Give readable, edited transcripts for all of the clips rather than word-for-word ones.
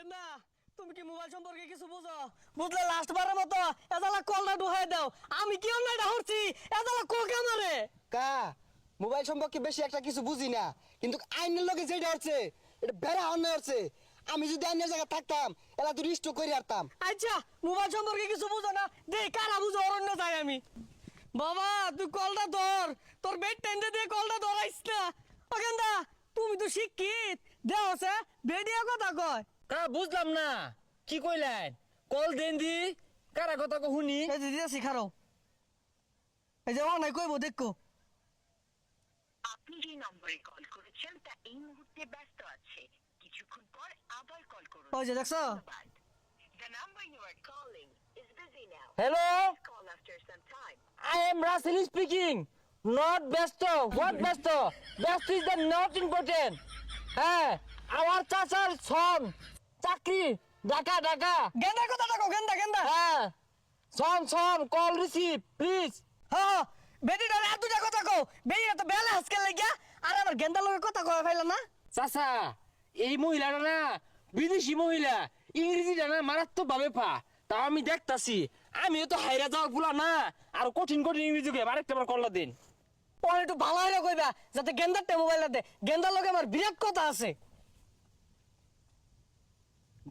গেন্দা তুমি কি মোবাইল সম্পর্কে কিছু বুঝো? বুঝলে লাস্ট বারের মতো এদালা কলটা ঢুকাই দাও। আমি কি অন্যায়টা করছি? এদালা কোকে মারে কা মোবাইল সম্পর্কে বেশি একটা কিছু বুঝি না, কিন্তু আইনের লোকে যেটা হচ্ছে এটা বেড়া অন্যায় হচ্ছে। আমি যদি আইনের জায়গায় থাকতাম এলা তো রিস্টো করে আরতাম। আচ্ছা মোবাইল সম্পর্কে কিছু বুঝো না, দে কারা বুঝো অরণ্য যাই আমি। বাবা তুই কলটা ধর, তোর বেড টেন্ডে দিয়ে কলটা ধরাইস না। ও গেন্দা তুমি তো শিক্ষিত, দেও আছে বেডিয়া কথা কয়। কা বুঝলাম না কি কইলেন, কল দেন দি কারা কথা কো শুনি। এই যে দিদি শিখারো, এই যে অনাই কইবো দেখো। আপনি যে নম্বরে কল করেছেন তা এই মুহূর্তে ব্যস্ত আছে, কিছুক্ষণ পর আবার কল করুন। ওই যে দেখছো, ধন্যবাদ। The number you are calling is busy now. Hello, Call after some time. I am Russell speaking. Not Besto. What Besto? Besto is the not important. Hey, our chachar son. Chakri. Dhaka, Dhaka. গেন্দার কথা দেখো, গেন্দা গেন্দা। Hey, son, call receive, please. হ্যাঁ বেডিটার এত দুটা কথা কও, বেডিটা তো বেলা আজকে লাগিয়া আর আমার গেন্দার লগে কথা কয় ফাইলা না। চাচা এই মহিলাটা না বিদেশি মহিলা, ইংরেজিটা না মারাত্মক ভাবে পা। তাও আমি দেখতাছি, আমিও তো হাইরা যাওয়ার পুলা না, আর কঠিন ইংরেজি কে আরেকটা বার করলা দিন। ওর একটু ভালো হইরা কইবা যাতে গেন্দারটা মোবাইলটা দে, গেন্দার লগে আমার বিরাট কথা আছে।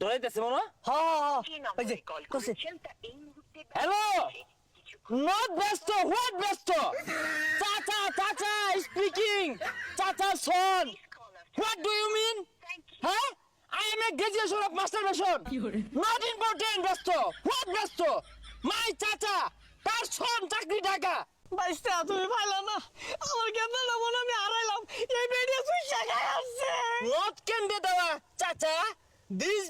ডরাইতেছে মনে। হ্যাঁ যে ওই যে নম্বরে কল করছে। করেছেন তা এই মুহূর্তে হ্যালো, কিছুক্ষণ নট ব্যস্ত, হোয়াট ব্যস্ত? চাচা স্পিকিং, চাচা son. call after. What do you mean? Thank you. হ্যাঁ, I am a graduation of masturbation. Not important ব্যস্ত, হোয়াট ব্যস্ত? মাই চাচা তার সন চাকরি ঢাকা। বাইস্তা তুমি পাইলা না, আমার গেন্দারটা মনে আমি হারাইলাম। এই বেডিয়া সুইসা গায় আসছে। What can be the chacha? This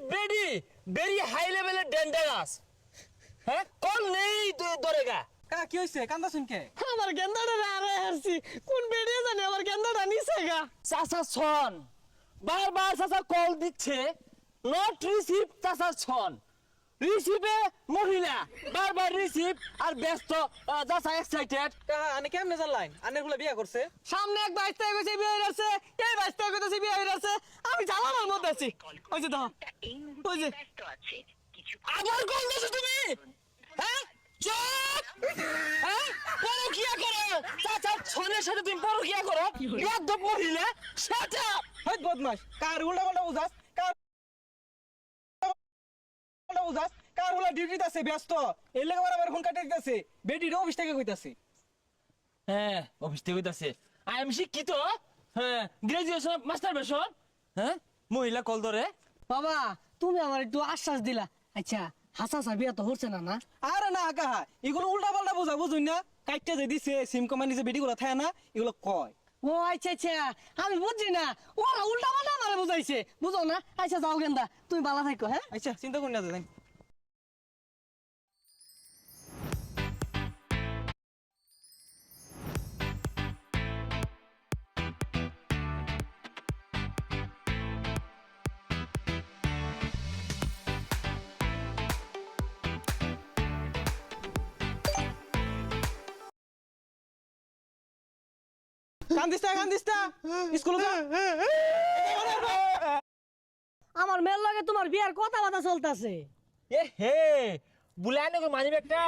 very high level dangerous. হ্যাঁ কল নেই ধরেগা। কা কি হইছে কান্দা শুনকে? আমার গেন্দারটা হারাই আসছি, কোন বেডিয়া জানে আমার গেন্দারটা নিছে গা। চাচা সন বারবার চাচা কল দিচ্ছে, নট রিসিভ চাচা সন। রিসিভে মহিলা বারবার রিসিভ আর ব্যস্ত। চাচা এক্সাইটেড। কা আনে কেমনে জানলাইন আনের গুলা বিয়া করছে? সামনে এক বাইস্তা কইছে বিয়ে হয়ে আছে, এই বাইস্তা কইছে বিয়ে হয়ে আছে, আমি জানালার মধ্যে আছি। ওই যে দাও তা এই ওই যে। মুহূর্তে ব্যস্ত আছে, কিছুক্ষণ আবার কল দিছো তুমি? হ্যাঁ চুপ। হ্যাঁ পরকিয়া করো, চাচা সনের সাথে তুমি পরকিয়া করো। একদম মহিলা শাট আপ। হই বদমাশ, কার উল্টা পাল্টা বুঝাস? কার উল্টা বুঝাস? কার উল্টা ডিউটিতে আছে ব্যস্ত, এই লাগা আবার ফোন কাটে দিতেছে। বেডির অফিস থেকে কইতাছে। হ্যাঁ অফিস থেকে কইতাছে আই এম শিক্ষিত। হ্যাঁ গ্রাজুয়েশন অফ মাস্টারবেশন। হ্যাঁ মহিলা কল ধরে। বাবা তুমি আমার একটু আশ্বাস দিলা। আচ্ছা হাসা বিয়া তো হচ্ছে না না? আরে না কাহা, এগুলো উল্টা পাল্টা বুঝা বুঝুন না। কাইটটা যে দিছে সিম কোম্পানি যে বেডিগুলো থাকে না, এগুলো কয়। ও আচ্ছা আমি বুঝছি না, ওরা উল্টা পাল্টা আমারে বুঝাইছে, বুঝো না? আচ্ছা যাও গেন্দা, তুমি ভালো থাকো। হ্যাঁ আচ্ছা চিন্তা করি না দাদা। কান্দিস্তা স্কুলে যা। আমার মেয়ের লগে তোমার বিয়ার কথা চলতেছে। এ হে বুলায় নাকি মানি ব্যাগটা